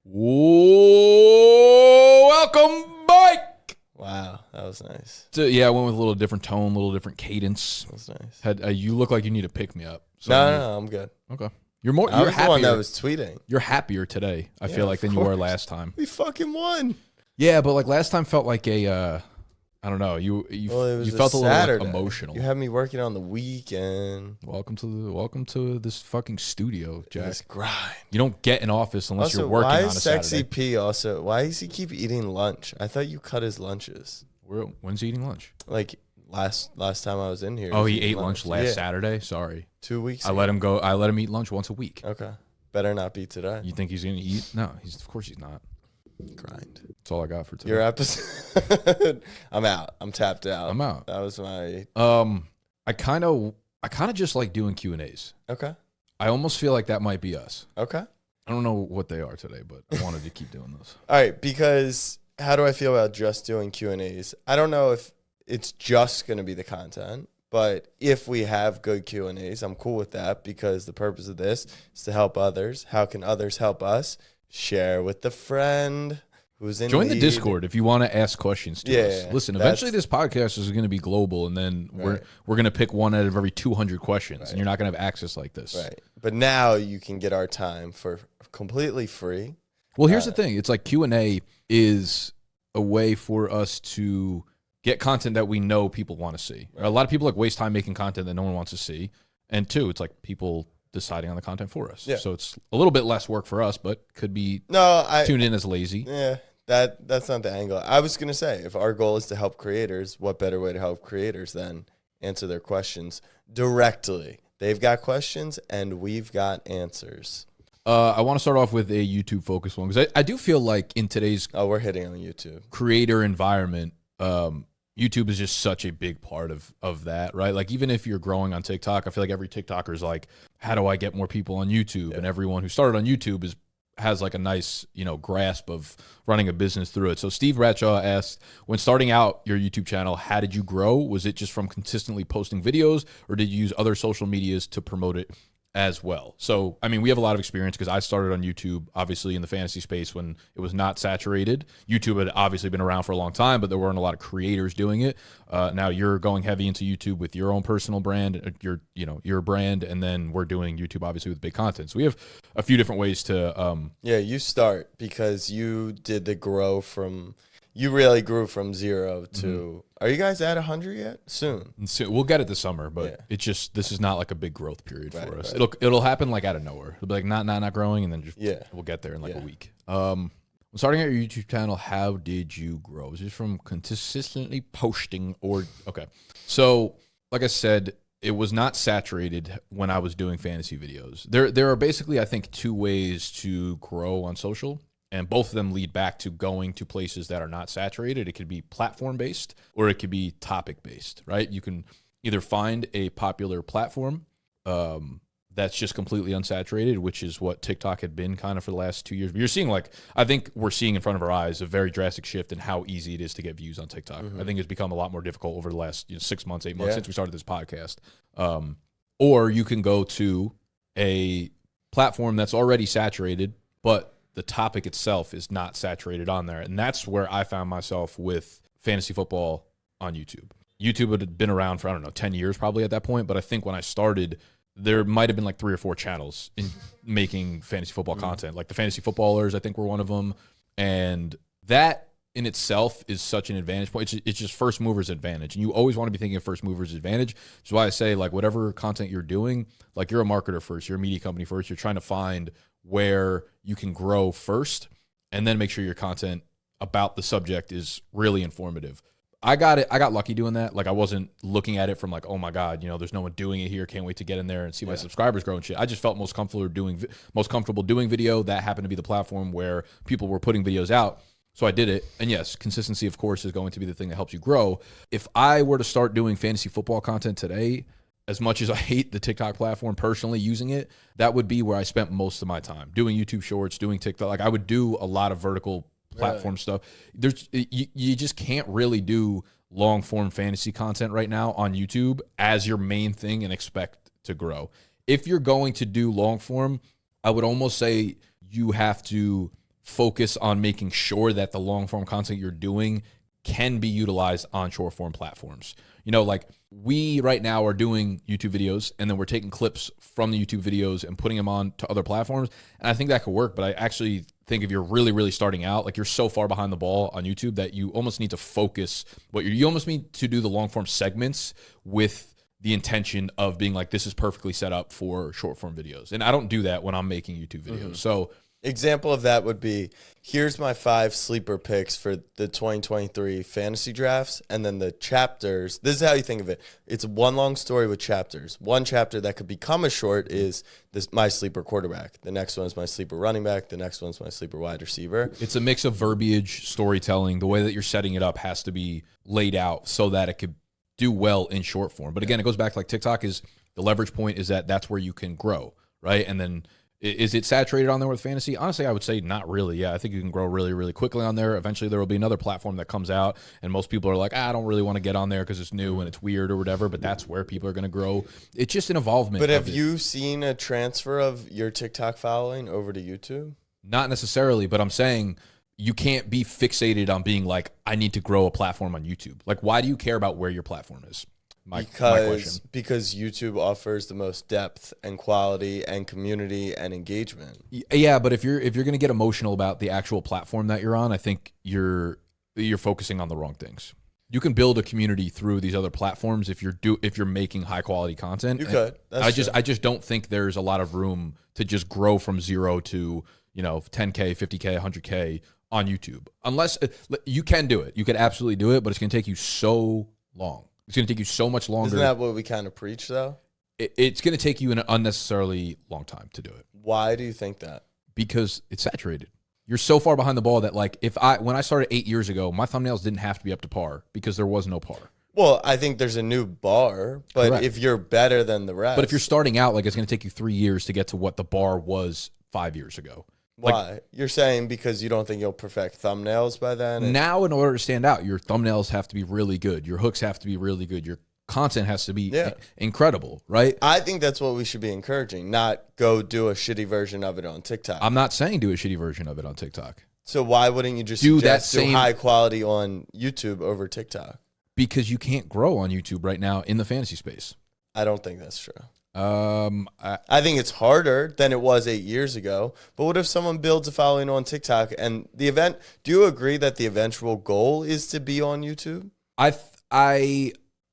Welcome back. Wow, that was nice. So, yeah, I went with a little different tone, a little different cadence. That was nice. You look like you need to pick me up. So No, I'm good. Okay. I You're was happier. the one that was tweeting. You're happier today, I Yeah, feel like, of than you were course. last time. We fucking won. Yeah, but like last time felt like I don't know. You felt a little Saturday. like, emotional. You had me working on the weekend. Welcome to this fucking studio, Jack. This grind. You don't get in office unless Also, you're working why on a is Sexy Saturday. P also? Why does he keep eating lunch? I thought you cut his lunches. When's he eating lunch? Like last time I was in here. Oh, was he eating ate lunch last Yeah, Saturday? Sorry. 2 weeks I ago. let him go. I let him eat lunch once a week. Okay. Better not be today. You think he's going to eat? No, of course he's not. Grind. That's all I got for today. Your episode. I'm out. I'm tapped out. I'm out. That was my. I kind of just like doing Q&As. Okay. I almost feel like that might be us. Okay. I don't know what they are today, but I wanted to keep doing those. All right, because how do I feel about just doing Q&As? I don't know if it's just going to be the content, but if we have good Q&As, I'm cool with that because the purpose of this is to help others. How can others help us? Share with the friend who's in Join the need. Discord if you want to ask questions to us. Yeah, Listen, eventually this podcast is going to be global, and then we're going to pick one out of every 200 questions, and you're not going to have access like this. Right. But now you can get our time for completely free. Well, here's the thing. It's like Q&A is a way for us to get content that we know people want to see. Right. A lot of people like waste time making content that no one wants to see. And two, it's like people deciding on the content for us. Yeah. So it's a little bit less work for us, but could be tuned in as lazy. Yeah, that's not the angle. I was going to say, if our goal is to help creators, what better way to help creators than answer their questions directly? They've got questions and we've got answers. I want to start off with a YouTube focused one because I do feel like in today's we're hitting on YouTube creator environment, YouTube is just such a big part of that, right? Like even if you're growing on TikTok, I feel like every TikToker is like, how do I get more people on YouTube? Yeah. And everyone who started on YouTube has like a nice, grasp of running a business through it. So Steve Bradshaw asked, when starting out your YouTube channel, how did you grow? Was it just from consistently posting videos, or did you use other social medias to promote it as well? So, I mean, we have a lot of experience because I started on YouTube, obviously in the fantasy space when it was not saturated. YouTube had obviously been around for a long time, but there weren't a lot of creators doing it. Now you're going heavy into YouTube with your own personal brand, your brand, and then we're doing YouTube obviously with big content. So we have a few different ways to. You start because you did the grow from. You really grew from 0 to. Are you guys at 100 yet? Soon. We'll get it this summer, but it's just this is not like a big growth period for us. Right. It'll happen like out of nowhere. It'll be like not growing, and then just we'll get there in like a week. Starting at your YouTube channel, how did you grow? Is it from consistently posting or okay? So like I said, it was not saturated when I was doing fantasy videos. There are basically I think two ways to grow on social. And both of them lead back to going to places that are not saturated. It could be platform-based or it could be topic-based, right? You can either find a popular platform that's just completely unsaturated, which is what TikTok had been kind of for the last 2 years. But you're seeing I think we're seeing in front of our eyes a very drastic shift in how easy it is to get views on TikTok. I think it's become a lot more difficult over the last 6 months, 8 months since we started this podcast. Or you can go to a platform that's already saturated, but the topic itself is not saturated on there. And that's where I found myself with fantasy football on YouTube. YouTube had been around for, 10 years probably at that point. But I think when I started, there might have been like 3 or 4 channels in making fantasy football content. Like the Fantasy Footballers, I think were one of them. And that in itself is such an advantage point. It's just first mover's advantage. And you always want to be thinking of first mover's advantage. Which is why I say like whatever content you're doing, like you're a marketer first, you're a media company first, you're trying to find where you can grow first and then make sure your content about the subject is really informative. I got lucky doing that. Like I wasn't looking at it from like, oh my God, there's no one doing it here. Can't wait to get in there and see my subscribers grow and shit. I just felt most comfortable doing video. That happened to be the platform where people were putting videos out. So I did it. And yes, consistency of course is going to be the thing that helps you grow. If I were to start doing fantasy football content today, as much as I hate the TikTok platform personally using it, that would be where I spent most of my time doing YouTube shorts, doing TikTok. Like I would do a lot of vertical platform stuff. You just can't really do long form fantasy content right now on YouTube as your main thing and expect to grow. If you're going to do long form, I would almost say you have to focus on making sure that the long form content you're doing can be utilized on short form platforms. You know, like we right now are doing YouTube videos and then we're taking clips from the YouTube videos and putting them on to other platforms. And I think that could work. But I actually think if you're really, really starting out, like you're so far behind the ball on YouTube that you almost need to focus you almost need to do the long form segments with the intention of being like, this is perfectly set up for short form videos. And I don't do that when I'm making YouTube videos. So example of that would be, here's my 5 sleeper picks for the 2023 fantasy drafts, and then the chapters. This is how you think of it. It's one long story with chapters. One chapter that could become a short is this: my sleeper quarterback. The next one is my sleeper running back. The next one's my sleeper wide receiver. It's a mix of verbiage, storytelling. The way that you're setting it up has to be laid out so that it could do well in short form. But again, it goes back to like TikTok is the leverage point is that that's where you can grow, right? And then is it saturated on there with fantasy? Honestly, I would say not really. Yeah, I think you can grow really, really quickly on there. Eventually, there will be another platform that comes out, and most people are like, I don't really want to get on there because it's new and it's weird or whatever, but that's where people are going to grow. It's just an evolvement. But have you seen a transfer of your TikTok following over to YouTube? Not necessarily, but I'm saying you can't be fixated on being like, I need to grow a platform on YouTube. Like, why do you care about where your platform is? My question. Because YouTube offers the most depth and quality and community and engagement. Yeah, but if you're going to get emotional about the actual platform that you're on, I think you're focusing on the wrong things. You can build a community through these other platforms if you're making high quality content. You could. I just don't think there's a lot of room to just grow from 0 to 10K, 50K, 100K on YouTube. Unless you can do it, you could absolutely do it, but it's going to take you so long. It's going to take you so much longer. Isn't that what we kind of preach, though? It's going to take you an unnecessarily long time to do it. Why do you think that? Because it's saturated. You're so far behind the ball that like when I started 8 years ago, my thumbnails didn't have to be up to par because there was no par. Well, I think there's a new bar, but correct. If you're better than the rest. But if you're starting out, like it's going to take you 3 years to get to what the bar was 5 years ago. Why? Like, you're saying because you don't think you'll perfect thumbnails by then? Now, in order to stand out, your thumbnails have to be really good. Your hooks have to be really good. Your content has to be incredible, right? I think that's what we should be encouraging, not go do a shitty version of it on TikTok. I'm not saying do a shitty version of it on TikTok. So why wouldn't you just do high quality on YouTube over TikTok? Because you can't grow on YouTube right now in the fantasy space. I don't think that's true. I think it's harder than it was 8 years ago. But what if someone builds a following on TikTok and the event? Do you agree that the eventual goal is to be on YouTube? I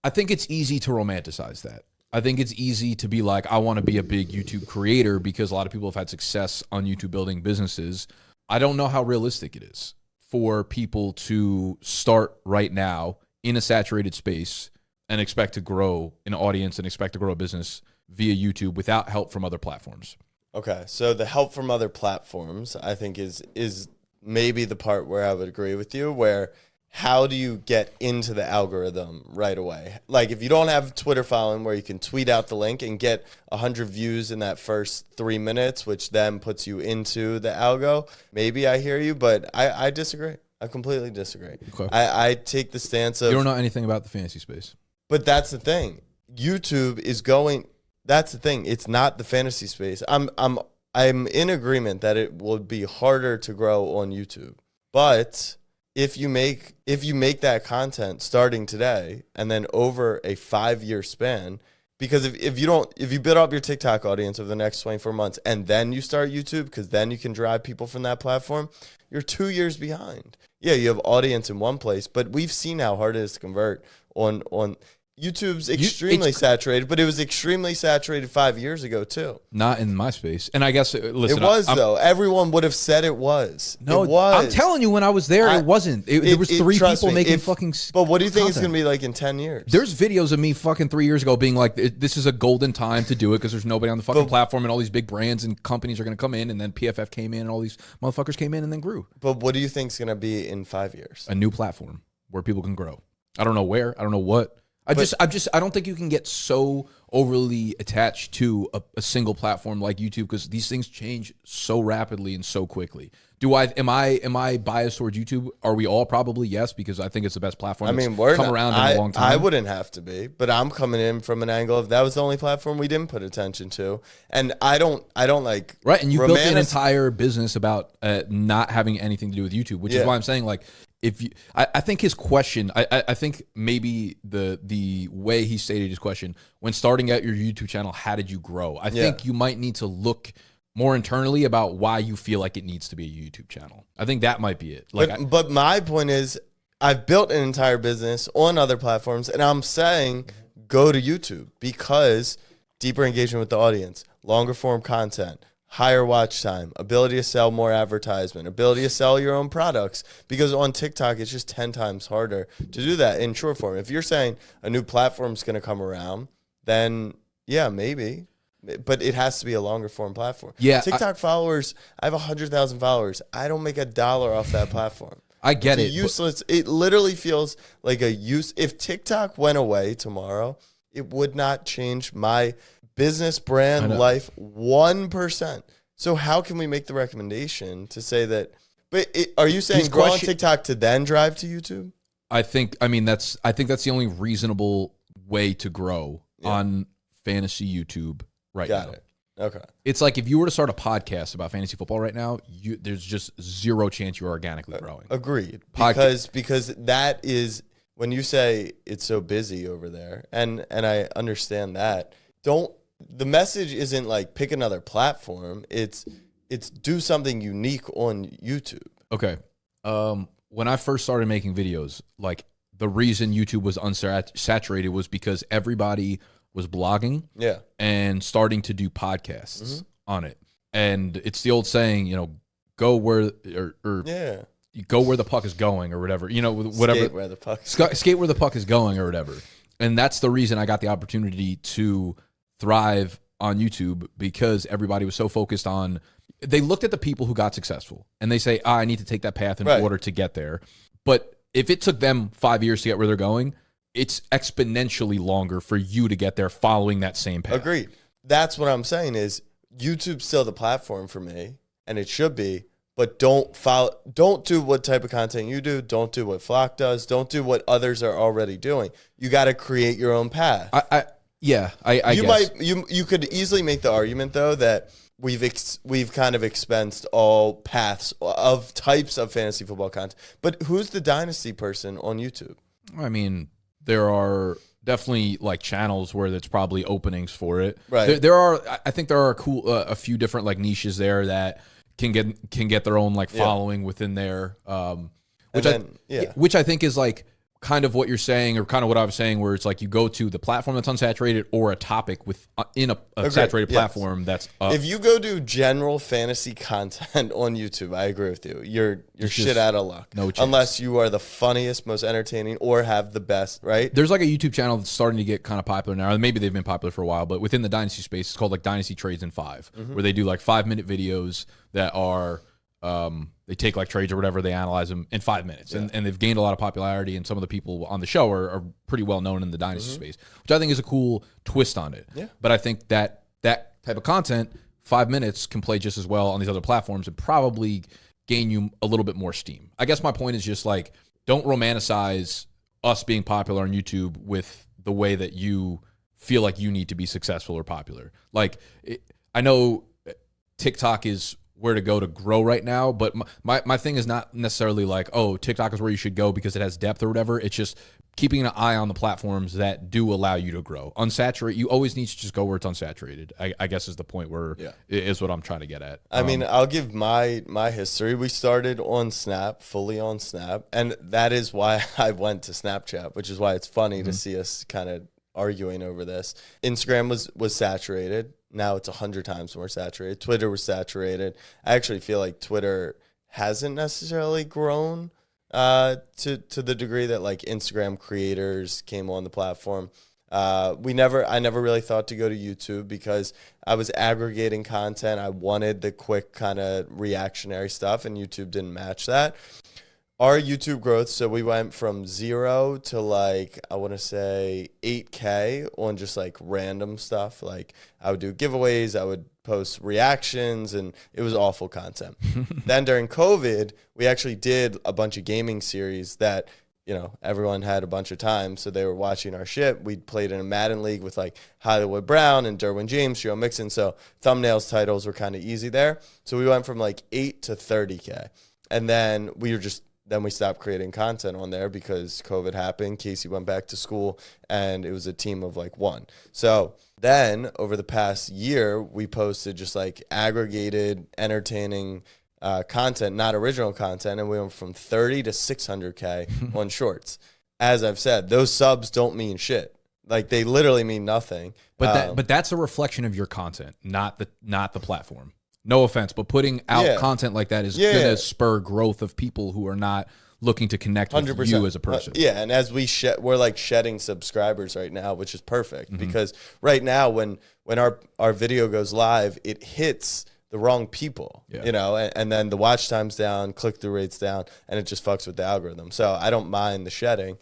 think it's easy to romanticize that. I think it's easy to be like, I want to be a big YouTube creator because a lot of people have had success on YouTube building businesses. I don't know how realistic it is for people to start right now in a saturated space and expect to grow an audience and expect to grow a business via YouTube without help from other platforms. Okay, so the help from other platforms, I think, is maybe the part where I would agree with you, where how do you get into the algorithm right away? Like if you don't have Twitter following where you can tweet out the link and get 100 views in that first 3 minutes, which then puts you into the algo, maybe I hear you, but I disagree. I completely disagree. Okay. I take the stance of... You don't know anything about the fantasy space. But that's the thing. YouTube is going... That's the thing. It's not the fantasy space. I'm in agreement that it would be harder to grow on YouTube. But if you make that content starting today and then over a 5-year span, because if you build up your TikTok audience over the next 24 months and then you start YouTube, because then you can drive people from that platform, you're 2 years behind. Yeah, you have audience in one place, but we've seen how hard it is to convert on YouTube's extremely saturated, but it was extremely saturated 5 years ago too. Not in my space. And I guess, listen. It was, though. Everyone would have said it was. No, it was. I'm telling you, when I was there, it wasn't. There was 3 people making fucking But what do you think it's going to be like in 10 years? There's videos of me fucking 3 years ago being like, this is a golden time to do it because there's nobody on the fucking platform and all these big brands and companies are going to come in, and then PFF came in and all these motherfuckers came in and then grew. But what do you think is going to be in 5 years? A new platform where people can grow. I don't know where. I don't know what. I don't think you can get so overly attached to a single platform like YouTube because these things change so rapidly and so quickly. am I biased towards YouTube? Are we all? Probably yes, because I think it's the best platform. I mean, we're come around in a long time. I wouldn't have to be, but I'm coming in from an angle of that was the only platform we didn't put attention to, and I don't like right. And you built an entire business about not having anything to do with YouTube, which is why I'm saying like. If you, I think his question, I think maybe the way he stated his question, when starting out your YouTube channel, how did you grow? I think you might need to look more internally about why you feel like it needs to be a YouTube channel. I think that might be it. Like, but my point is, I've built an entire business on other platforms, and I'm saying go to YouTube because deeper engagement with the audience, longer form content, higher watch time, ability to sell more advertisement, ability to sell your own products. Because on TikTok, it's just 10 times harder to do that in short form. If you're saying a new platform's going to come around, then yeah, maybe. But it has to be a longer form platform. Yeah, TikTok followers, I have 100,000 followers. I don't make $1 off that platform. I get it's useless. It literally feels like a use. If TikTok went away tomorrow, it would not change my business, brand, life 1%. So how can we make the recommendation to say that? But are you saying grow on TikTok to then drive to YouTube? I think that's the only reasonable way to grow on fantasy YouTube right now. Got it. Okay. It's like if you were to start a podcast about fantasy football right now, there's just zero chance you're organically growing. Agreed. Because that is when you say it's so busy over there, and I understand that. The message isn't like pick another platform. It's do something unique on YouTube. Okay. When I first started making videos, like the reason YouTube was unsaturated was because everybody was blogging and starting to do podcasts on it. And it's the old saying, go where go where the puck is going or whatever, whatever. Skate where the puck is going or whatever. And that's the reason I got the opportunity to thrive on YouTube, because everybody was so focused on, they looked at the people who got successful and they say, I need to take that path in order to get there. But if it took them 5 years to get where they're going, it's exponentially longer for you to get there following that same path. Agreed. That's what I'm saying is YouTube's still the platform for me, and it should be, but don't do what type of content you do. Don't do what Flock does. Don't do what others are already doing. You got to create your own path. I guess. You could easily make the argument though that we've kind of expensed all paths of types of fantasy football content. But who's the dynasty person on YouTube? I mean, there are definitely like channels where there's probably openings for it. Right. I think there are a few different like niches there that can get their own like following within there. Which I think is like kind of what you're saying, or kind of what I was saying, where it's like you go to the platform that's unsaturated or a topic in a saturated platform that's up. If you go do general fantasy content on YouTube, I agree with you. You're shit out of luck. No chance. Unless you are the funniest, most entertaining, or have the best, right? There's like a YouTube channel that's starting to get kind of popular now. Maybe they've been popular for a while, but within the dynasty space, it's called like Dynasty Trades in 5, where they do like 5-minute videos that are they take like trades or whatever, they analyze them in 5 minutes, and they've gained a lot of popularity, and some of the people on the show are pretty well known in the dynasty space, which I think is a cool twist on it. Yeah. But I think that type of content, 5 minutes, can play just as well on these other platforms and probably gain you a little bit more steam. I guess my point is just like, don't romanticize us being popular on YouTube with the way that you feel like you need to be successful or popular. Like, I know TikTok is where to go to grow right now, but my thing is not necessarily like, oh, TikTok is where you should go because it has depth or whatever. It's just keeping an eye on the platforms that do allow you to grow. Unsaturated, you always need to just go where it's unsaturated, I guess is the point where is what I'm trying to get at. I mean, I'll give my history. We started on Snap, fully on Snap, and that is why I went to Snapchat, which is why it's funny to see us kind of arguing over this. Instagram was saturated. Now it's 100 times more saturated. Twitter was saturated. I actually feel like Twitter hasn't necessarily grown to the degree that like Instagram creators came on the platform. I never really thought to go to YouTube because I was aggregating content. I wanted the quick kind of reactionary stuff, and YouTube didn't match that. our YouTube growth, so we went from 0 to like, I want to say 8K on just like random stuff. Like I would do giveaways, I would post reactions, and it was awful content. Then during COVID, we actually did a bunch of gaming series that, you know, everyone had a bunch of time, so they were watching our shit. We played in a Madden league with like Hollywood Brown and Derwin James, Joe Mixon, so thumbnails, titles were kind of easy there. So we went from like 8 to 30K. And then we stopped creating content on there because COVID happened. Casey went back to school, and it was a team of like 1. So then over the past year, we posted just like aggregated, entertaining content, not original content, and we went from 30 to 600K on shorts. As I've said, those subs don't mean shit. Like they literally mean nothing. But that's a reflection of your content, not the platform. No offense, but putting out content like that is going to spur growth of people who are not looking to connect with 100%. You as a person. And as we're like shedding subscribers right now, which is perfect because right now when our video goes live, it hits the wrong people, you know, and then the watch time's down, click-through rate's down, and it just fucks with the algorithm. So I don't mind the shedding.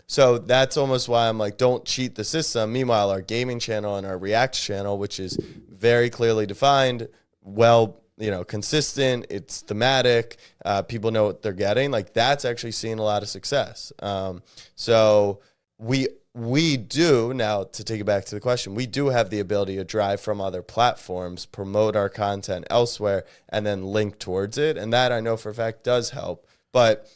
So that's almost why I'm like, don't cheat the system. Meanwhile, our gaming channel and our Reacts channel, which is very clearly defined, well, you know, consistent, it's thematic, people know what they're getting. Like that's actually seeing a lot of success. So we do, now to take it back to the question, we do have the ability to drive from other platforms, promote our content elsewhere, and then link towards it. And that I know for a fact does help. But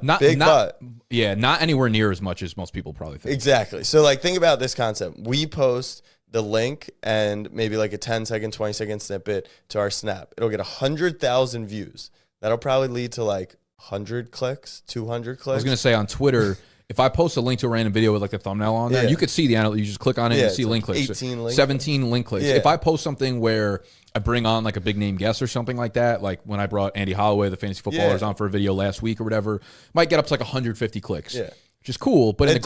not anywhere near as much as most people probably think. Exactly. So like think about this concept. We post the link and maybe like a 10-second, 20-second snippet to our Snap. It'll get 100,000 views. That'll probably lead to like 100 clicks, 200 clicks. I was going to say on Twitter, if I post a link to a random video with like the thumbnail on there, you could see the analytics. You just click on it and see link clicks. 17 link clicks. If I post something where I bring on like a big name guest or something like that, like when I brought Andy Holloway, the fantasy footballers, on for a video last week or whatever, might get up to like 150 clicks. Yeah. Which is cool, but that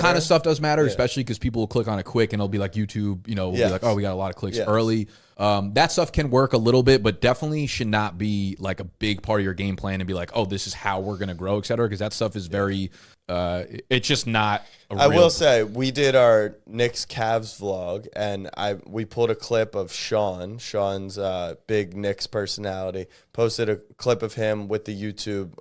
kind of stuff does matter, especially because people will click on it quick and it'll be like YouTube, you know, will be like, oh, we got a lot of clicks early. That stuff can work a little bit, but definitely should not be like a big part of your game plan and be like, oh, this is how we're going to grow, et cetera, because that stuff is very, it's just not I will say, we did our Knicks Cavs vlog, and we pulled a clip of Sean's big Knicks personality, posted a clip of him with the YouTube,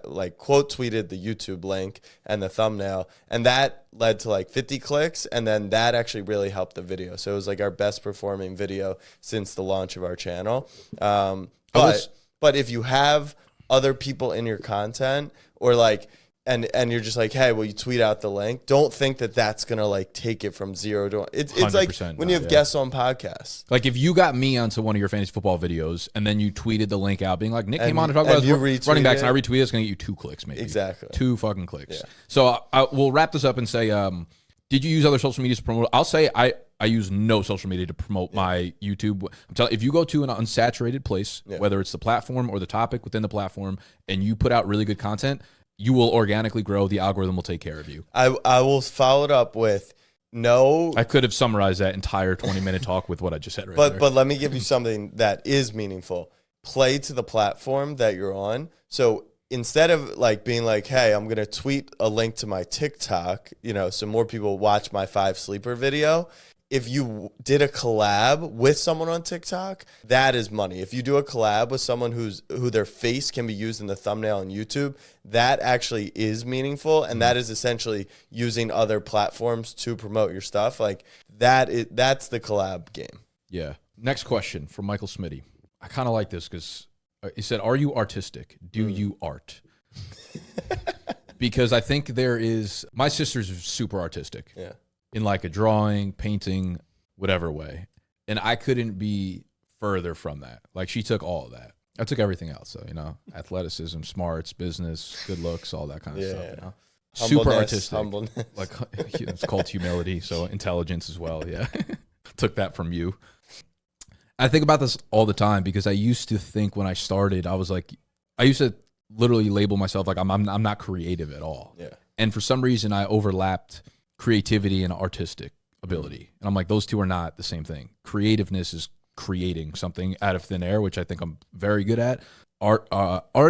like quote tweeted the YouTube link and the thumbnail, and that led to like 50 clicks, and then that actually really helped the video. So it was like our best performing video since the launch of our channel. But if you have other people in your content, or like, and you're just like, hey, will you tweet out the link? Don't think that that's going to like take it from 0 to 1. It's like when you have guests on podcasts. Like if you got me onto one of your fantasy football videos and then you tweeted the link out being like, Nick came on to talk about running backs, and I retweeted, it's going to get you 2 clicks maybe. Exactly. 2 fucking clicks. Yeah. So we'll wrap this up and say, did you use other social media to promote? I'll say I use no social media to promote my YouTube. I'm telling, if you go to an unsaturated place, whether it's the platform or the topic within the platform, and you put out really good content, you will organically grow. The algorithm will take care of you. I will follow it up with no. I could have summarized that entire 20-minute talk with what I just said right there. But let me give you something that is meaningful. Play to the platform that you're on. So instead of like being like, hey, I'm going to tweet a link to my TikTok, you know, so more people watch my 5 sleeper video. If you did a collab with someone on TikTok, that is money. If you do a collab with someone who their face can be used in the thumbnail on YouTube, that actually is meaningful, and that is essentially using other platforms to promote your stuff. Like that's the collab game. Yeah. Next question from Michael Smitty. I kind of like this because he said, "Are you artistic? Do you art?" Because I think my sister's super artistic. Yeah. In like a drawing, painting, whatever way. And I couldn't be further from that. Like she took all of that. I took everything else. So, you know, athleticism, smarts, business, good looks, all that kind of stuff. You know? Super artistic. Humbleness. Like it's called humility. So intelligence as well. Yeah. Took that from you. I think about this all the time because I used to think when I started, I used to literally label myself like I'm not creative at all. Yeah. And for some reason I overlapped creativity and artistic ability. And I'm like, those two are not the same thing. Creativeness is creating something out of thin air, which I think I'm very good at. Art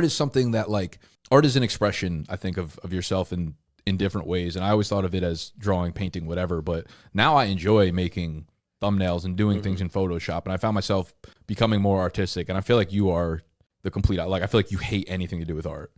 is something that like art is an expression, I think, of yourself in different ways. And I always thought of it as drawing, painting, whatever. But now I enjoy making thumbnails and doing things in Photoshop. And I found myself becoming more artistic. And I feel like you are the complete, like, I feel like you hate anything to do with art.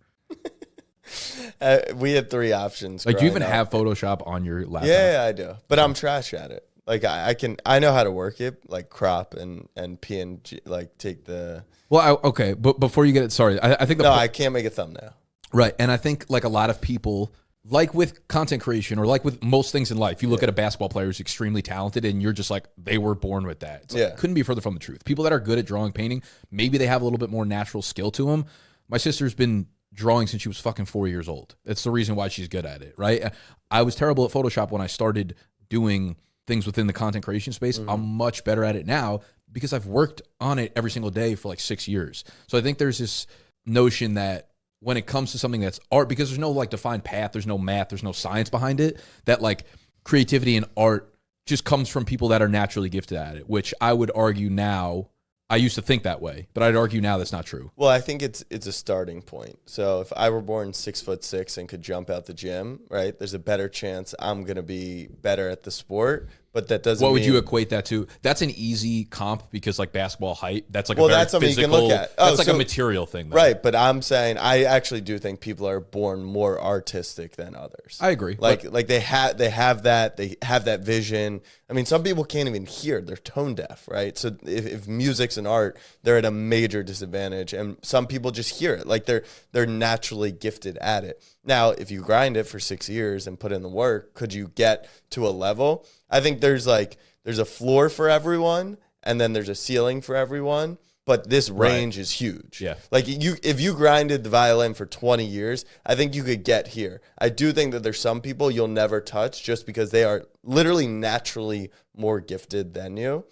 We had 3 options. Like, do you even have Photoshop on your laptop? Yeah, I do. But I'm trash at it. Like, I know how to work it, like crop and PNG, like take the. Well, okay. But before you get it, sorry, I think I can't make a thumbnail. Right. And I think like a lot of people, like with content creation or like with most things in life, you look at a basketball player who's extremely talented and you're just like, they were born with that. It's like, couldn't be further from the truth. People that are good at drawing, painting, maybe they have a little bit more natural skill to them. My sister's been drawing since she was fucking 4 years old. That's the reason why she's good at it, right? I was terrible at Photoshop when I started doing things within the content creation space. I'm much better at it now because I've worked on it every single day for like 6 years. So I think there's this notion that when it comes to something that's art, because there's no like defined path, there's no math, there's no science behind it, that like creativity and art just comes from people that are naturally gifted at it, which I would argue now, I used to think that way, but I'd argue now that's not true. Well, I think it's a starting point. So if I were born 6'6" and could jump out the gym, right, there's a better chance I'm going to be better at the sport. But that doesn't. What would you equate that to? That's an easy comp because like basketball height. That's like a very that's something physical, you can look at. That's like a material thing, though. Right? But I'm saying I actually do think people are born more artistic than others. I agree. Like they have that vision. I mean, some people can't even hear; they're tone deaf, right? So if music's an art, they're at a major disadvantage, and some people just hear it. Like they're naturally gifted at it. Now, if you grind it for 6 years and put in the work, could you get to a level? I think there's a floor for everyone, and then there's a ceiling for everyone. But this range is huge. Yeah. Like if you grinded the violin for 20 years, I think you could get here. I do think that there's some people you'll never touch just because they are literally naturally more gifted than you.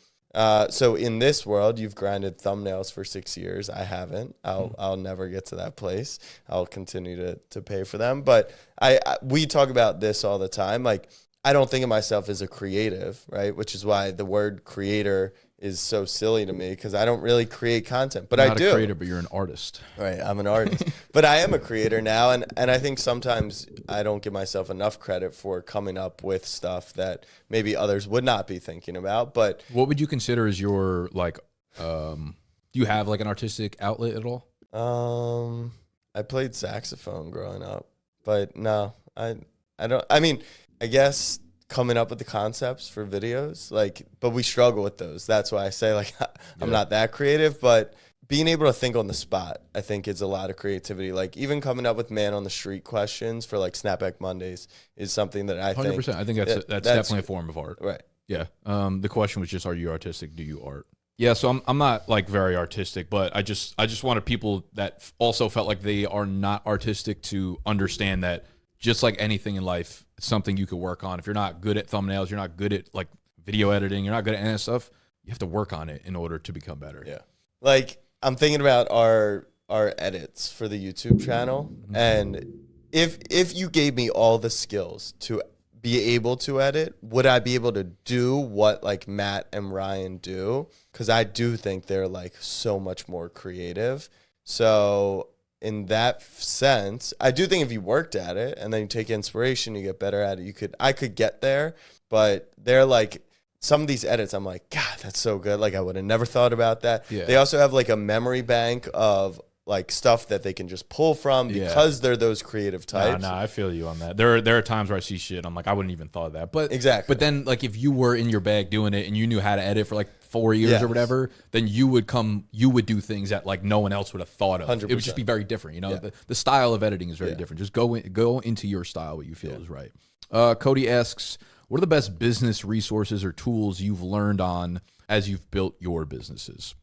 So in this world, you've grinded thumbnails for 6 years. I haven't. I'll never get to that place. I'll continue to pay for them. But we talk about this all the time. Like, I don't think of myself as a creative, right? Which is why the word creator is so silly to me, because I don't really create content, but I do. Not a creator, but you're an artist. Right, I'm an artist. But I am a creator now, and I think sometimes I don't give myself enough credit for coming up with stuff that maybe others would not be thinking about. But what would you consider as your, like, do you have like an artistic outlet at all? I played saxophone growing up, but no, I don't. I mean, I guess coming up with the concepts for videos, like, but we struggle with those. That's why I say, like, I'm not that creative, but being able to think on the spot, I think, is a lot of creativity. Like, even coming up with man on the street questions for like Snapback Mondays is something that I 100%. think. I think that's definitely a form of art. Right. Yeah. The question was just, are you artistic? Do you art? Yeah. So I'm not like very artistic, but I just wanted people that also felt like they are not artistic to understand that just like anything in life, it's something you could work on. If you're not good at thumbnails, you're not good at like video editing, you're not good at any of that stuff, you have to work on it in order to become better. Yeah. Like, I'm thinking about our edits for the YouTube channel. And if you gave me all the skills to be able to edit, would I be able to do what like Matt and Ryan do? Because I do think they're like so much more creative. So in that sense, I do think if you worked at it and then you take inspiration, you get better at it, I could get there. But they're like, some of these edits, I'm like, God, that's so good. Like, I would have never thought about that. Yeah. They also have like a memory bank of like stuff that they can just pull from because they're those creative types. No, I feel you on that. There are times where I see shit, I'm like, I wouldn't even thought of that. But exactly. But then like if you were in your bag doing it and you knew how to edit for like 4 years or whatever, then you would do things that like no one else would have thought of. 100%. It would just be very different. You know, the style of editing is very different. Just go into your style, what you feel is right. Cody asks, what are the best business resources or tools you've learned on as you've built your businesses?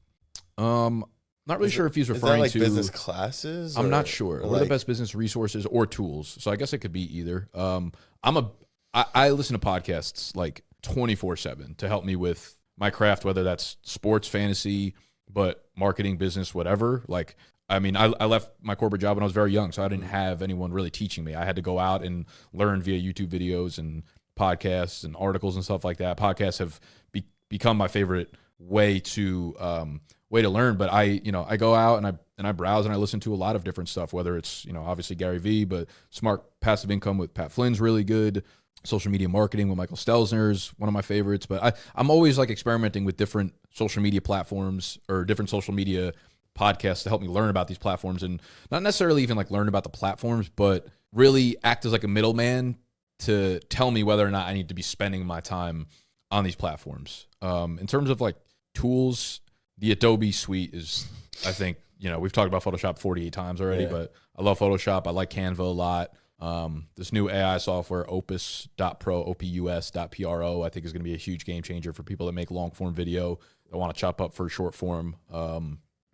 Not really sure if he's referring like to business classes. I'm not sure. What are the best business resources or tools? So I guess it could be either. I listen to podcasts like 24/7 to help me with my craft, whether that's sports, fantasy, but marketing, business, whatever. Like, I mean, I left my corporate job when I was very young, so I didn't have anyone really teaching me. I had to go out and learn via YouTube videos and podcasts and articles and stuff like that. Podcasts have become my favorite way to learn. But I go out and I browse and I listen to a lot of different stuff, whether it's, obviously Gary Vee, but Smart Passive Income with Pat Flynn's really good. Social media marketing with Michael Stelzner's one of my favorites. But I'm always like experimenting with different social media platforms or different social media podcasts to help me learn about these platforms, and not necessarily even like learn about the platforms, but really act as like a middleman to tell me whether or not I need to be spending my time on these platforms. In terms of like tools, the Adobe suite is, I think, we've talked about Photoshop 48 times already, but I love Photoshop. I like Canva a lot. This new AI software, opus.pro, opus.pro, I think is going to be a huge game changer for people that make long form video that want to chop up for short form.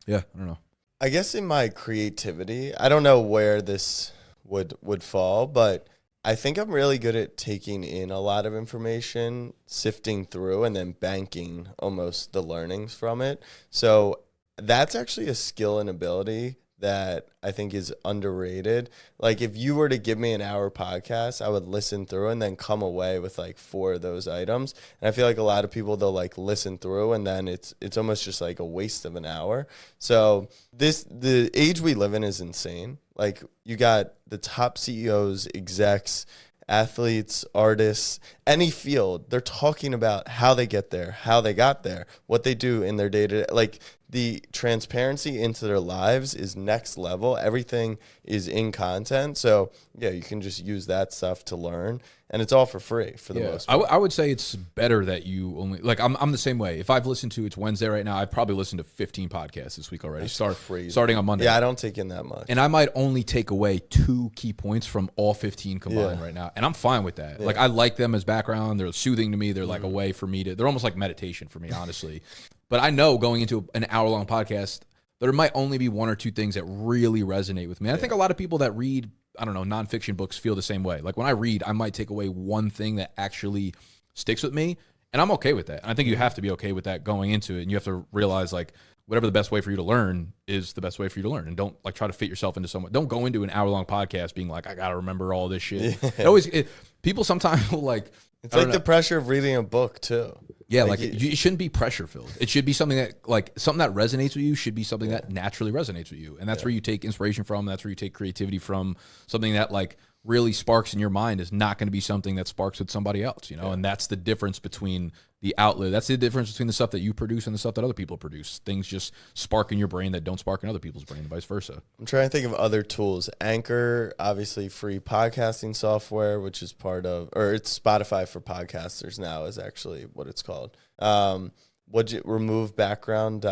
Yeah, I don't know. I guess in my creativity, I don't know where this would fall, but I think I'm really good at taking in a lot of information, sifting through, and then banking almost the learnings from it. So that's actually a skill and ability that I think is underrated. Like if you were to give me an hour podcast, I would listen through and then come away with like 4 of those items. And I feel like a lot of people, they'll like listen through and then it's almost just like a waste of an hour. So the age we live in is insane. Like you got the top CEOs, execs, athletes, artists, any field, they're talking about how they get there, how they got there, what they do in their day-to-day. Like the transparency into their lives is next level. Everything is in content. So yeah, you can just use that stuff to learn, and it's all for free for the most part. I would say it's better that you only, like I'm the same way. If I've listened to, it's Wednesday right now, I've probably listened to 15 podcasts this week already. Starting on Monday. Yeah, I don't take in that much. And I might only take away 2 key points from all 15 combined right now. And I'm fine with that. Yeah. Like I like them as background. They're soothing to me. They're like a way for me to, they're almost like meditation for me, honestly. But I know going into an hour-long podcast, there might only be 1 or 2 things that really resonate with me. And I think a lot of people that read, I don't know, nonfiction books feel the same way. Like when I read, I might take away 1 thing that actually sticks with me, and I'm okay with that. And I think you have to be okay with that going into it, and you have to realize like whatever the best way for you to learn is the best way for you to learn, and don't like try to fit yourself into someone. Don't go into an hour-long podcast being like, I got to remember all this shit. Yeah. People sometimes will like, it's like the pressure of reading a book too. Yeah, like it shouldn't be pressure filled. It should be something that resonates with you should be something that naturally resonates with you. And that's where you take inspiration from. That's where you take creativity from. Something that like really sparks in your mind is not going to be something that sparks with somebody else, And that's the difference between the outlet. That's the difference between the stuff that you produce and the stuff that other people produce. Things just spark in your brain that don't spark in other people's brain and vice versa. I'm trying to think of other tools. Anchor, obviously free podcasting software, which is part of, or it's Spotify for podcasters now is actually what it's called. Remove background.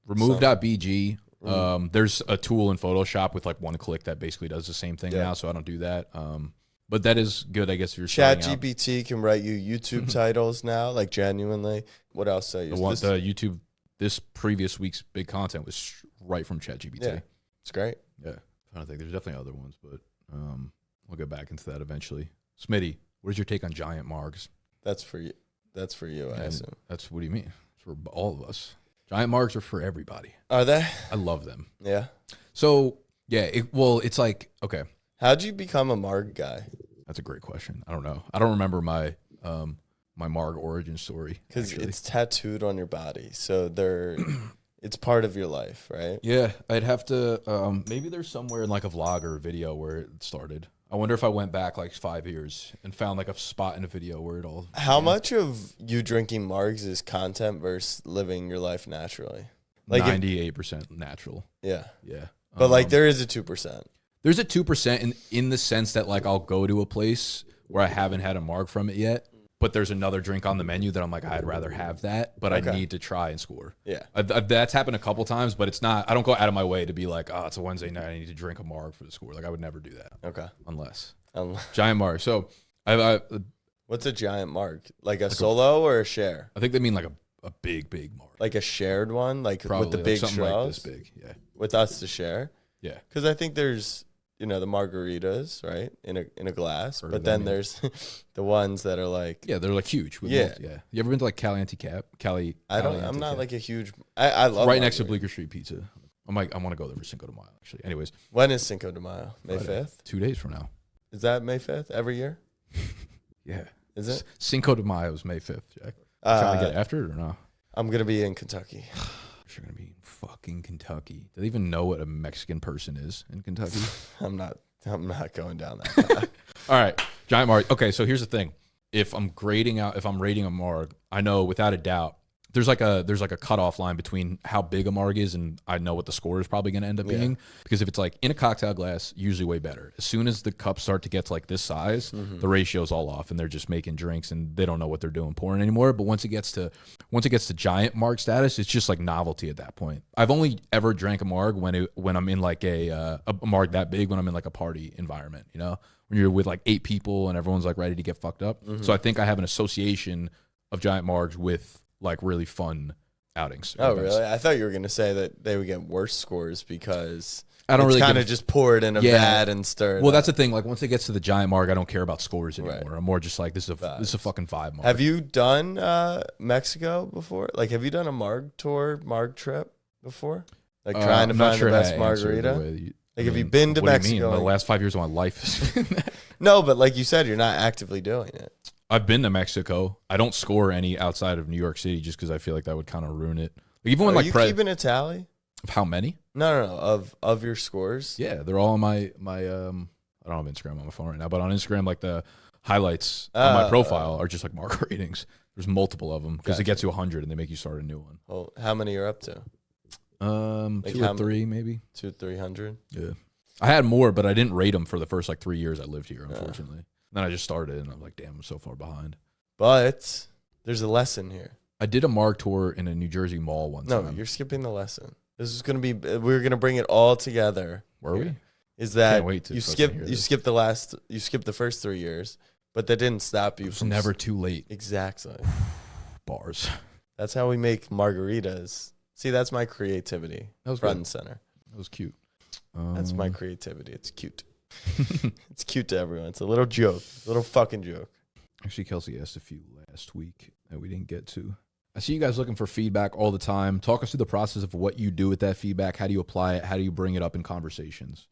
Remove.bg. There's a tool in Photoshop with like 1 click that basically does the same thing now, so I don't do that. But that is good, I guess, if you're ChatGPT can write you YouTube titles now, like genuinely. What else I use? The YouTube, this previous week's big content was right from ChatGPT. Yeah, it's great. Yeah, I don't think there's definitely other ones, but we'll get back into that eventually. Smitty, what is your take on giant margs? That's for you. That's for you, I assume. That's, what do you mean? It's for all of us. Giant margs are for everybody. Are they? I love them. Yeah. So, yeah, it's like, okay. How'd you become a marg guy? That's a great question. I don't know. I don't remember my my marg origin story. Because it's tattooed on your body. So it's part of your life, right? Yeah. I'd have to, maybe there's somewhere in like a vlog or a video where it started. I wonder if I went back like 5 years and found like a spot in a video where it all. How much of you drinking margs is content versus living your life naturally? Like 98% natural. Yeah. Yeah. But like there is a 2%. There's a 2% in the sense that like I'll go to a place where I haven't had a marg from it yet, but there's another drink on the menu that I'm like, I'd rather have that, but I need to try and score. Yeah. That's happened a couple times, but it's not, I don't go out of my way to be like, oh, it's a Wednesday night, I need to drink a marg for the score. Like I would never do that. Okay. Unless. Giant marg. So what's a giant marg? Like a solo or a share? I think they mean like a big marg. Like a shared one? Like probably, with the big straws? Like this big, yeah. With us to share? Yeah. Because I think there's, the margaritas, right, in a glass, but then there's the ones that are like they're like huge. Yeah. You ever been to like Caliente Cap? I'm not like a huge. I love right next to Bleecker Street Pizza. I want to go there for Cinco de Mayo. Actually, anyways, when is Cinco de Mayo? May 5th. 2 days from now. Is that May 5th every year? Yeah. Is it? Cinco de Mayo is May 5th, Jack. Trying to get after it or no? I'm going to be in Kentucky. You're going to be in fucking Kentucky. Do they even know what a Mexican person is in Kentucky? I'm not going down that path. All right. Giant Marg. Okay, so here's the thing. If I'm rating a Marg, I know without a doubt there's like a cutoff line between how big a Marg is and I know what the score is probably going to end up being. Because if it's like in a cocktail glass, usually way better. As soon as the cups start to get to like this size, the ratio's all off and they're just making drinks and they don't know what they're doing pouring anymore. But once it gets to giant Marg status, it's just like novelty at that point. I've only ever drank a Marg when I'm in like a Marg that big when I'm in like a party environment, you know, when you're with like 8 people and everyone's like ready to get fucked up. So I think I have an association of giant Margs with like really fun outings. Oh, events. Really? I thought you were going to say that they would get worse scores because I don't really kind of just pour it in a vat and stir it. Well, that's the thing. Like once it gets to the giant Marg, I don't care about scores anymore. Right. I'm more just like this is a fucking vibe. Marg. Have you done Mexico before? Like, have you done a Marg trip before? Like trying to find the best margarita. Have you been to Mexico? The last 5 years of my life has been that. No, but like you said, you're not actively doing it. I've been to Mexico. I don't score any outside of New York City just because I feel like that would kind of ruin it. Like even when Are you keeping a tally? Of how many? No. Of your scores? Yeah, they're all on my I don't have Instagram on my phone right now, but on Instagram, like the highlights on my profile are just like mark ratings. There's multiple of them because it gets to 100 and they make you start a new one. Well, how many are up to? Like 2 or 3 maybe. 200-300. Yeah, I had more, but I didn't rate them for the first like 3 years I lived here. Unfortunately. Then I just started, and I'm like, damn, I'm so far behind. But there's a lesson here. I did a Marg tour in a New Jersey mall one time. No, you're skipping the lesson. This is going to be, we're going to bring it all together. Were we? Is that you skip the first 3 years, but that didn't stop you. It's never too late. Exactly. Bars. That's how we make margaritas. See, that's my creativity. That was front and center. That was cute. That's my creativity. It's cute. It's cute to everyone. It's a little joke, a little fucking joke. Actually, Kelsey asked a few last week that we didn't get to. I see you guys looking for feedback all the time. Talk us through the process of what you do with that feedback. How do you apply it? How do you bring it up in conversations?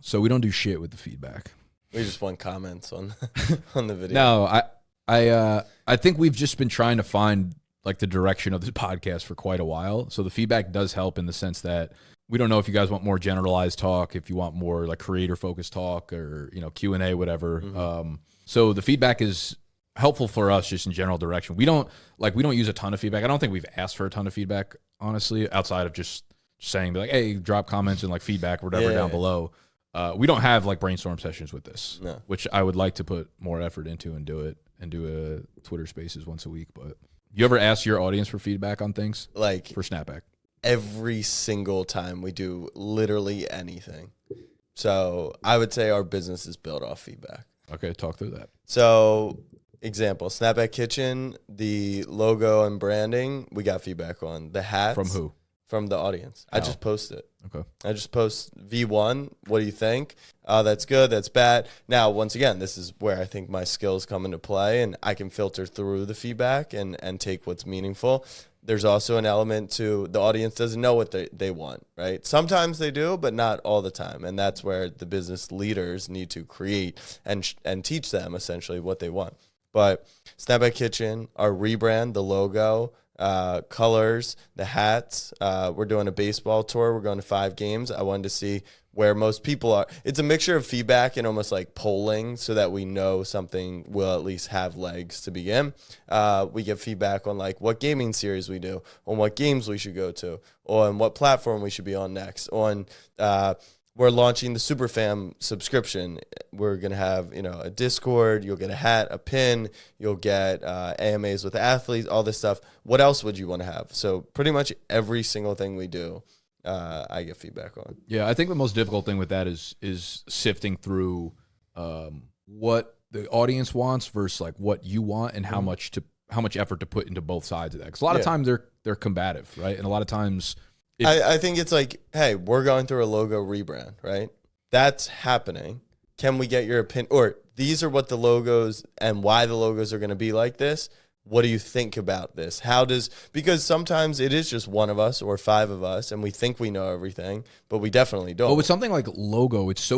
So we don't do shit with the feedback. We just want comments on the video. No, I think we've just been trying to find like the direction of this podcast for quite a while. So the feedback does help in the sense that we don't know if you guys want more generalized talk, if you want more like creator focused talk or, you know, Q&A, whatever. So the feedback is helpful for us just in general direction. We don't use a ton of feedback. I don't think we've asked for a ton of feedback, honestly, outside of just saying like, hey, drop comments and like feedback or whatever down below. We don't have like brainstorm sessions with this, which I would like to put more effort into and do a Twitter Spaces once a week. But you ever ask your audience for feedback on things like for Snapback? Every single time we do literally anything. So I would say our business is built off feedback. Okay, talk through that. So example, Snapback Kitchen, the logo and branding, we got feedback on. The hats. From who? From the audience. How? I just post it. Okay. I just post V1. What do you think? That's good. That's bad. Now, once again, this is where I think my skills come into play and I can filter through the feedback and take what's meaningful. There's also an element to the audience doesn't know what they want, right? Sometimes they do, but not all the time. And that's where the business leaders need to create and teach them essentially what they want. But Snapback Kitchen, our rebrand, the logo, colors, the hats. We're doing a baseball tour. We're going to 5 games. I wanted to see where most people are. It's a mixture of feedback and almost like polling so that we know something will at least have legs to begin. We get feedback on like what gaming series we do, on what games we should go to, on what platform we should be on next, on we're launching the Superfam subscription. We're going to have, a Discord. You'll get a hat, a pin. You'll get AMAs with athletes, all this stuff. What else would you want to have? So pretty much every single thing we do, I get feedback on. Yeah, I think the most difficult thing with that is sifting through what the audience wants versus like what you want and how much effort to put into both sides of that. Because a lot of times they're combative, right? And a lot of times I think it's like, hey, we're going through a logo rebrand, right? That's happening. Can we get your opinion? Or these are what the logos and why the logos are going to be like this. What do you think about this? Because sometimes it is just one of us or 5 of us and we think we know everything, but we definitely don't. But with something like logo, it's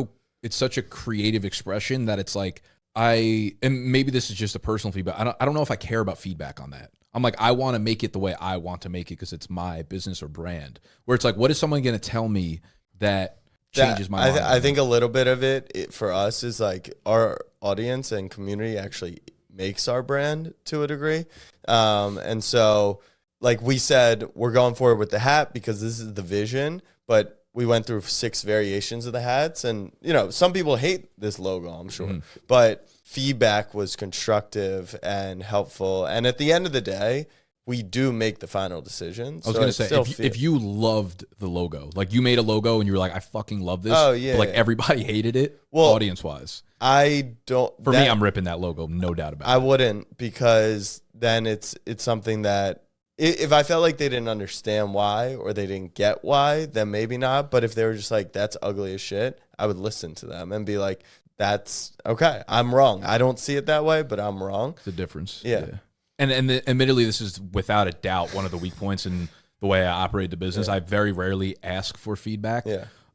such a creative expression that it's like, and maybe this is just a personal feedback. I don't know if I care about feedback on that. I'm like, I want to make it the way I want to make it because it's my business or brand. Where it's like, what is someone going to tell me that changes my mind? I think a little bit of it for us is like our audience and community actually makes our brand to a degree. And so like we said, we're going forward with the hat because this is the vision, but we went through 6 variations of the hats, and you know, some people hate this logo, I'm sure, but feedback was constructive and helpful. And at the end of the day, we do make the final decision. I was going to say, if you loved the logo, like you made a logo and you were like, I fucking love this. Oh, yeah. But like everybody hated it, audience wise. I don't. For me, I'm ripping that logo, no doubt about it. I wouldn't, because then it's something that if I felt like they didn't understand why or they didn't get why, then maybe not. But if they were just like, that's ugly as shit, I would listen to them and be like, that's okay. I'm wrong. I don't see it that way, but I'm wrong. The difference. Yeah. And admittedly, this is without a doubt one of the weak points in the way I operate the business. I very rarely ask for feedback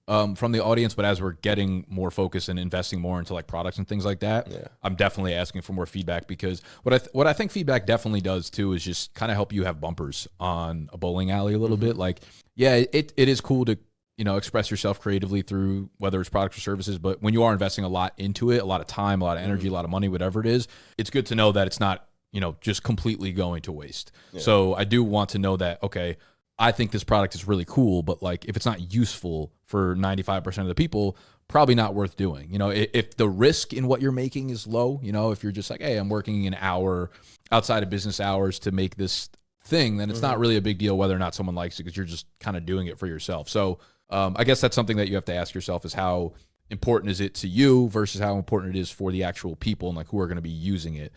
from the audience, but as we're getting more focused and investing more into like products and things like that, I'm definitely asking for more feedback, because what I think feedback definitely does too is just kind of help you have bumpers on a bowling alley a little bit. Like, yeah, it is cool to, you know, express yourself creatively through whether it's products or services, but when you are investing a lot into it, a lot of time, a lot of energy, a lot of money, whatever it is, it's good to know that it's not, you know, just completely going to waste. So I do want to know that, okay, I think this product is really cool, but like if it's not useful for 95% of the people, probably not worth doing. You know, if the risk in what you're making is low, you know, if you're just like, hey, I'm working an hour outside of business hours to make this thing, then it's not really a big deal whether or not someone likes it, because you're just kind of doing it for yourself. So I guess that's something that you have to ask yourself, is how important is it to you versus how important it is for the actual people and like who are going to be using it.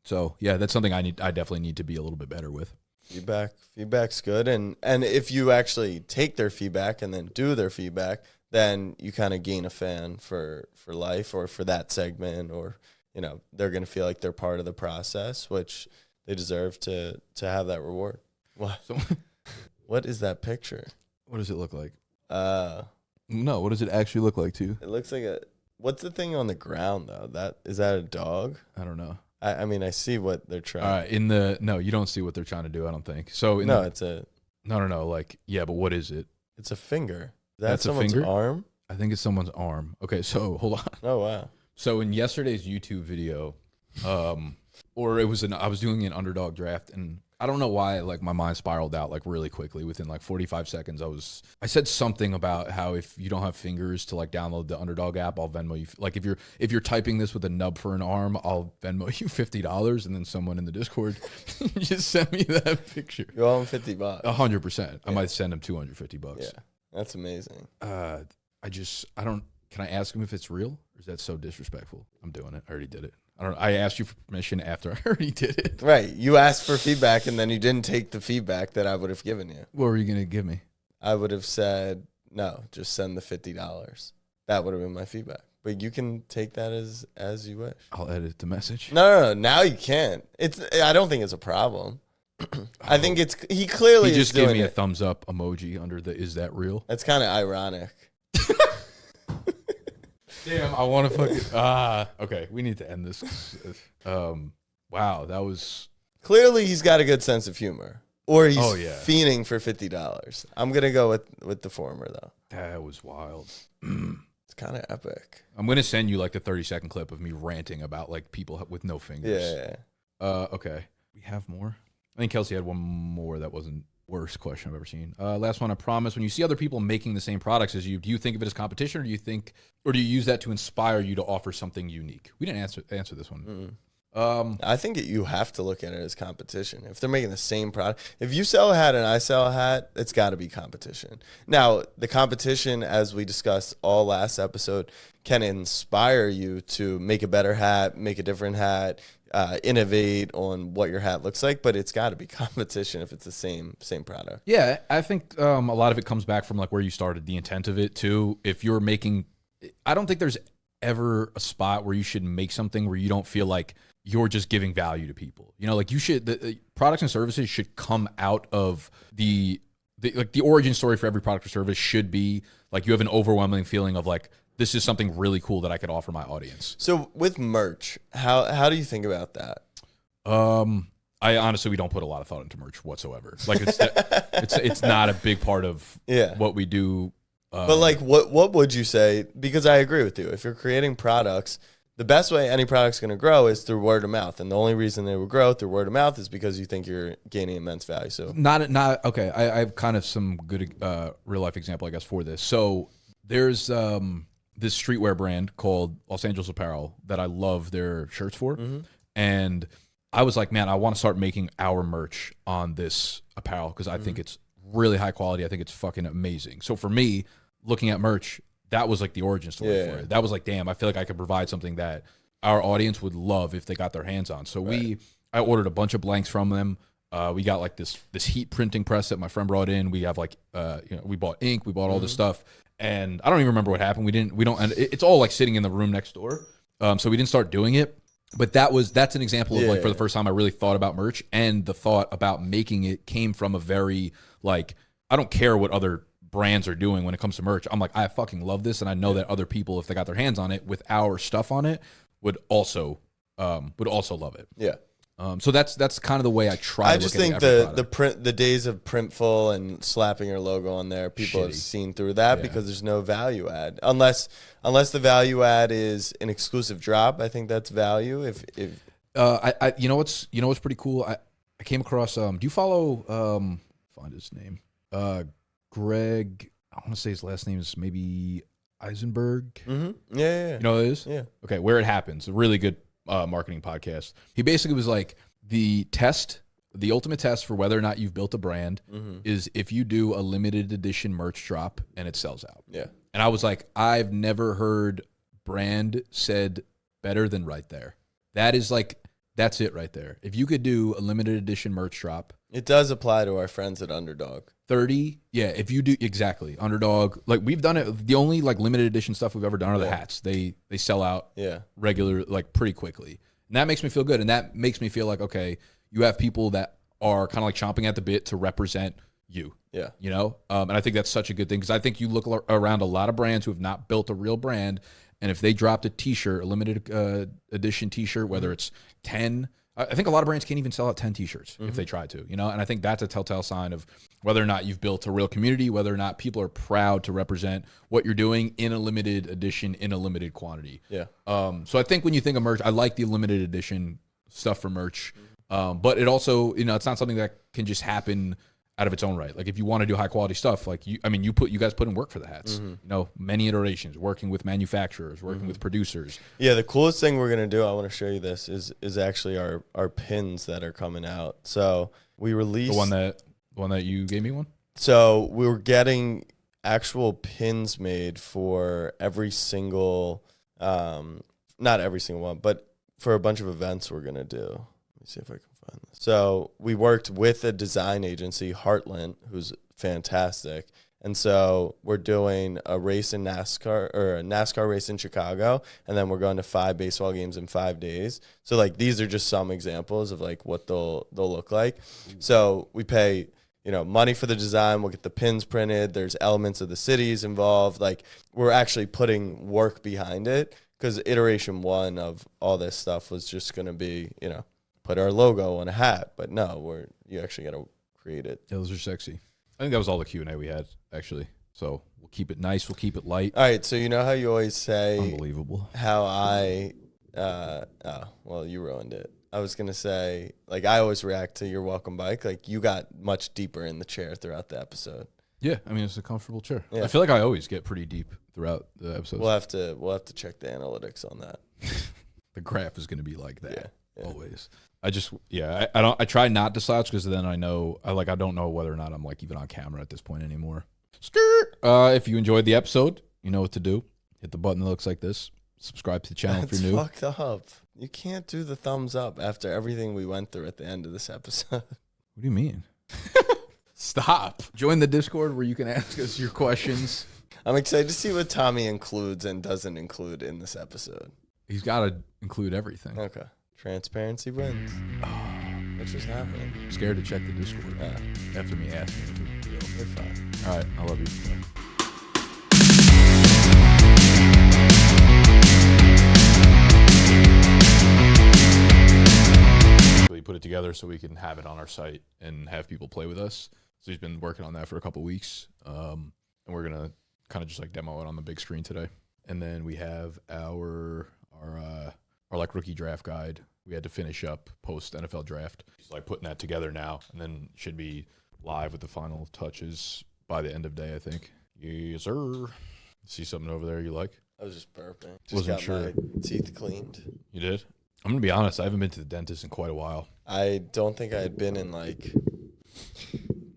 So yeah, that's something I definitely need to be a little bit better with. Feedback's good, and if you actually take their feedback and then do their feedback, then you kind of gain a fan for life or for that segment, or you know, they're gonna feel like they're part of the process, which they deserve to have that reward. What? What is that picture? What does it look like? No, what does it actually look like to you? It looks like what's the thing on the ground though? Is that a dog? I don't know. I mean, I see what they're trying. No, you don't see what they're trying to do, I don't think. So it's no. Like, yeah, but what is it? It's a finger. That's someone's a finger? arm? I think it's someone's arm. Okay, so hold on. Oh wow. So in yesterday's YouTube video, or I was doing an underdog draft, and I don't know why, like my mind spiraled out like really quickly. Within like 45 seconds, I said something about how if you don't have fingers to like download the Underdog app, I'll Venmo you. Like if you're typing this with a nub for an arm, I'll Venmo you $50. And then someone in the Discord just sent me that picture. You owe him $50. 100%. I might send him $250. Yeah, that's amazing. I don't. Can I ask him if it's real, or is that so disrespectful? I'm doing it. I already did it. I asked you for permission after I already did it. Right. You asked for feedback, and then you didn't take the feedback that I would have given you. What were you going to give me? I would have said, no, just send the $50. That would have been my feedback. But you can take that as you wish. I'll edit the message. No. Now you can't. I don't think it's a problem. I think he clearly he just is gave doing me a it. thumbs up emoji under the "is that real?" That's kind of ironic. Damn, I want to fucking. Okay, we need to end this. Wow, that was. Clearly, he's got a good sense of humor, or he's fiending for $50. I'm gonna go with the former though. That was wild. It's kind of epic. I'm gonna send you like a 30-second clip of me ranting about like people with no fingers. Yeah. Okay, we have more. I think Kelsey had one more that wasn't. Worst question I've ever seen. Last one, I promise. When you see other people making the same products as you, do you think of it as competition, or do you use that to inspire you to offer something unique? We didn't answer this one. I think you have to look at it as competition. If they're making the same product, if you sell a hat and I sell a hat, it's got to be competition. Now, the competition, as we discussed all last episode, can inspire you to make a better hat, make a different hat, innovate on what your hat looks like, but it's got to be competition if it's the same product. Yeah, I think a lot of it comes back from like where you started, the intent of it too. If you're making, I don't think there's ever a spot where you should make something where you don't feel like you're just giving value to people. You know, like you should, the products and services should come out of the origin story for every product or service should be like you have an overwhelming feeling of like, this is something really cool that I could offer my audience. So with merch, how do you think about that? I honestly, we don't put a lot of thought into merch whatsoever. Like it's not a big part of what we do. But like, what would you say? Because I agree with you. If you're creating products, the best way any product's going to grow is through word of mouth, and the only reason they will grow through word of mouth is because you think you're gaining immense value. So not okay. I have kind of some good real life example, I guess, for this. So there's this streetwear brand called Los Angeles Apparel that I love their shirts for, and I was like, man, I want to start making our merch on this apparel because I think it's really high quality. I think it's fucking amazing. So for me, looking at merch, that was like the origin story for it. That was like, damn, I feel like I could provide something that our audience would love if they got their hands on. So I ordered a bunch of blanks from them. We got like this heat printing press that my friend brought in. We have like, we bought ink, we bought all this stuff. And I don't even remember what happened. And it's all like sitting in the room next door. So we didn't start doing it. But that's an example of like for the first time I really thought about merch, and the thought about making it came from a very like, I don't care what other brands are doing when it comes to merch. I'm like, I fucking love this, and I know that other people, if they got their hands on it with our stuff on it, would also love it. Yeah. So that's kind of the way I try. I just think the days of Printful and slapping your logo on there, people have seen through that because there's no value add unless the value add is an exclusive drop. I think that's value. If you know what's pretty cool. I came across. Do you follow? Find his name. Greg. I want to say his last name is maybe Eisenberg. Mm-hmm. Yeah. You know what it is? Yeah. Okay. Where It Happens. A really good marketing podcast. He basically was like, the ultimate test for whether or not you've built a brand is if you do a limited edition merch drop and it sells out. Yeah. And I was like, I've never heard brand said better than right there. That is like, that's it right there. If you could do a limited edition merch drop. It does apply to our friends at Underdog. 30. Yeah. If you do exactly Underdog, like we've done it. The only like limited edition stuff we've ever done are the hats. They sell out regular, like pretty quickly. And that makes me feel good. And that makes me feel like, okay, you have people that are kind of like chomping at the bit to represent you. Yeah. You know? And I think that's such a good thing because I think you look around a lot of brands who have not built a real brand. And if they dropped a t-shirt, a limited edition t-shirt, whether it's 10, I think a lot of brands can't even sell out 10 t-shirts if they try to, you know? And I think that's a telltale sign of whether or not you've built a real community, whether or not people are proud to represent what you're doing in a limited edition, in a limited quantity. Yeah. So I think when you think of merch, I like the limited edition stuff for merch. But it also, you know, it's not something that can just happen out of its own right. Like if you want to do high quality stuff, like you guys put in work for the hats, you know, many iterations, working with manufacturers, working with producers. Yeah. The coolest thing we're going to do, I want to show you this is actually our pins that are coming out. So we released the one that you gave me one. So we were getting actual pins made for every single, not every single one, but for a bunch of events we're going to do. Let me see if I can find this. So we worked with a design agency, Heartland, who's fantastic. And so we're doing a race in NASCAR, or a NASCAR race in Chicago, and then we're going to 5 baseball games in 5 days. So like these are just some examples of like what they'll look like. So we pay, you know, money for the design. We'll get the pins printed. There's elements of the cities involved. Like we're actually putting work behind it because iteration 1 of all this stuff was just going to be, you know, put our logo on a hat. But no, you actually got to create it. Yeah, those are sexy. I think that was all the Q&A we had, actually. So we'll keep it nice. We'll keep it light. All right. So you know how you always say, unbelievable, how well, you ruined it. I was going to say, like, I always react to your welcome bike. Like, you got much deeper in the chair throughout the episode. Yeah. I mean, it's a comfortable chair. Yeah. I feel like I always get pretty deep throughout the episodes. We'll have to check the analytics on that. The graph is going to be like that. Yeah. Always. I try not to slouch because then I don't know whether or not I'm like even on camera at this point anymore. Skirt. If you enjoyed the episode, you know what to do. Hit the button that looks like this. Subscribe to the channel if you're new. Fucked up. You can't do the thumbs up after everything we went through at the end of this episode. What do you mean? Stop. Join the Discord where you can ask us your questions. I'm excited to see what Tommy includes and doesn't include in this episode. He's got to include everything. Okay. Transparency wins. That's just happening. I'm scared to check the Discord after me asking if it's real. You're fine. All right. I love you. We put it together together so we can have it on our site and have people play with us. So he's been working on that for a couple weeks. And we're going to kind of just like demo it on the big screen today. And then we have our like rookie draft guide. We had to finish up post NFL draft. He's like putting that together now, and then should be live with the final touches by the end of day, I think. Yes, sir. See something over there you like? I was just burping. Wasn't sure. My teeth cleaned. You did? I'm gonna be honest. I haven't been to the dentist in quite a while. I don't think I had been in like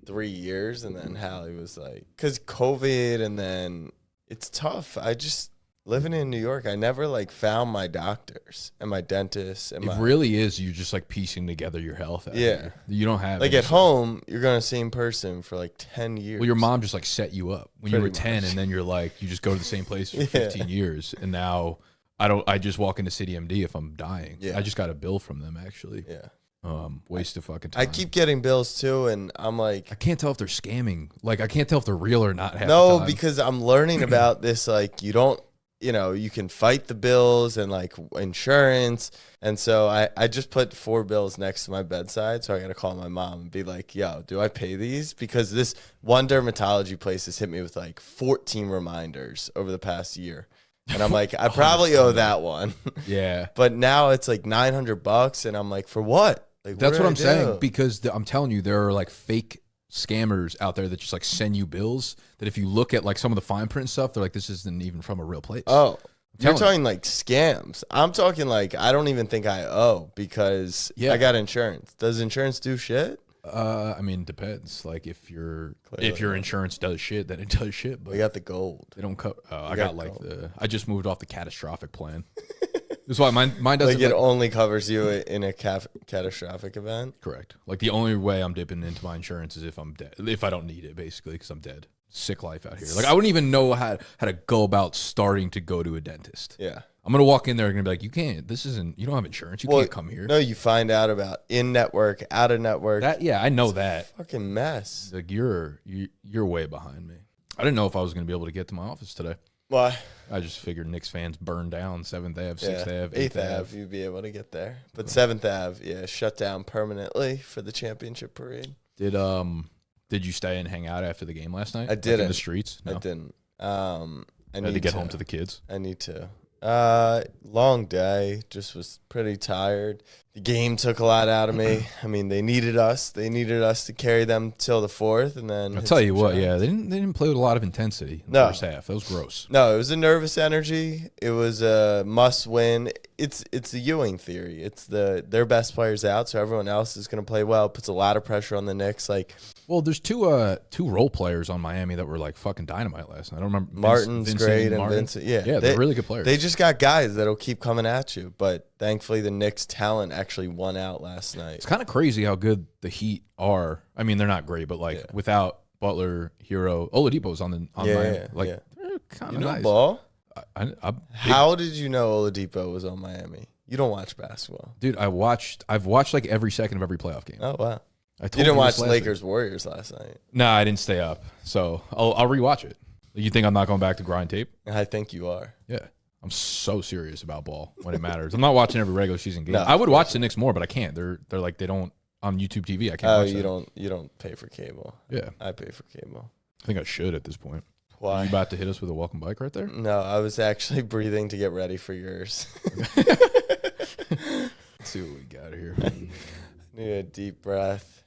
3 years, and then Hallie was like, because COVID, and then it's tough. I just living in New York, I never like found my doctors and my dentists. And it really is. You're just like piecing together your health. Yeah, you don't have like at home. You're gonna see in person for like 10 years. Well, your mom just like set you up when you were 10, and then you're like you just go to the same place for 15 years, and now I just walk into City MD if I'm dying. Yeah, I just got a bill from them actually. Yeah. Waste of fucking time. I keep getting bills too, and I'm like, I can't tell if they're scamming. Like, I can't tell if they're real or not. No, because I'm learning about this. Like, you can fight the bills and like insurance. And so I just put 4 bills next to my bedside. So I got to call my mom and be like, yo, do I pay these? Because this one dermatology place has hit me with like 14 reminders over the past year. And I'm like, I probably owe that one. Yeah. But now it's like $900. And I'm like, for what? Like, that's what I'm saying, because I'm telling you, there are like fake scammers out there that just like send you bills that if you look at like some of the fine print stuff, they're like, this isn't even from a real place. Oh, you're talking like scams. I'm talking like, I don't even think I owe because I got insurance. Does insurance do shit? I mean, depends. Like if your insurance does shit, then it does shit. But we got the gold. They don't cover. I got like I just moved off the catastrophic plan. That's why mine doesn't. Like it only covers you in a catastrophic event. Correct. Like the only way I'm dipping into my insurance is if I'm dead. If I don't need it, basically, because I'm dead. Sick life out here. Like I wouldn't even know how to go about starting to go to a dentist. Yeah. I'm gonna walk in there and gonna be like, you can't. This isn't. You don't have insurance. You can't come here. No, you find out about in network, out of network. I know that. Fucking mess. Like you're way behind me. I didn't know if I was gonna be able to get to my office today. Why? I just figured Knicks fans burn down 7th Ave, 6th Ave, 8th Ave. You'd be able to get there. But 7th Ave, shut down permanently for the championship parade. Did you stay and hang out after the game last night? I didn't. Like in the streets? No? I didn't. I had to get home to the kids. I need to. Long day. Just was pretty tired. The game took a lot out of me. I mean, they needed us. They needed us to carry them till the 4th, and then I'll tell you what. Yeah, they didn't play with a lot of intensity in the first half. That was gross. No, it was a nervous energy. It was a must win. It's the Ewing theory. It's their best players out, so everyone else is going to play well. Puts a lot of pressure on the Knicks. Like, well, there's two role players on Miami that were like fucking dynamite last night. I don't remember. Martin's great and Vincent. Yeah, they're really good players. They just got guys that'll keep coming at you. But thankfully, the Knicks' talent actually won out last night. It's kind of crazy how good the Heat are. I mean, they're not great, but like without Butler, Hero, Oladipo's on Miami. They're kind of nice. Ball. How did you know Oladipo was on Miami? You don't watch basketball, dude. I've watched like every second of every playoff game. Oh wow! You didn't watch Lakers Warriors last night? No, I didn't stay up, so I'll rewatch it. You think I'm not going back to grind tape? I think you are. Yeah, I'm so serious about ball when it matters. I'm not watching every regular season game. No, I would watch the Knicks more, but I can't. They're like they don't on YouTube TV. I can't. Oh, you don't pay for cable. Yeah, I pay for cable. I think I should at this point. Why? Are you about to hit us with a welcome bike right there? No, I was actually breathing to get ready for yours. Let's see what we got here. Need a deep breath.